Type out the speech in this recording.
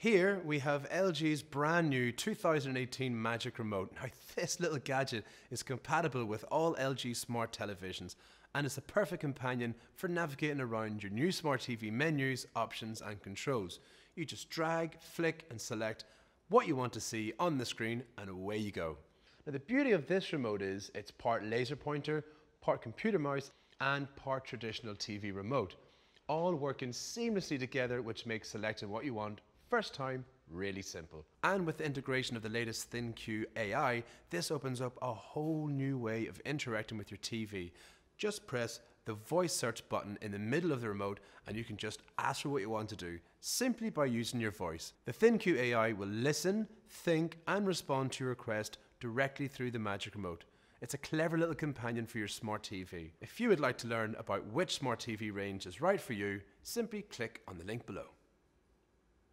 Here we have LG's brand new 2018 Magic Remote. Now this little gadget is compatible with all LG smart televisions and is the perfect companion for navigating around your new smart TV menus, options and controls. You just drag, flick and select what you want to see on the screen and away you go. Now the beauty of this remote is it's part laser pointer, part computer mouse and part traditional TV remote, all working seamlessly together, which makes selecting what you want first time really simple. And with the integration of the latest ThinQ AI, this opens up a whole new way of interacting with your TV. Just press the voice search button in the middle of the remote and you can just ask for what you want to do simply by using your voice. The ThinQ AI will listen, think and respond to your request directly through the Magic Remote. It's a clever little companion for your smart TV. If you would like to learn about which smart TV range is right for you, simply click on the link below.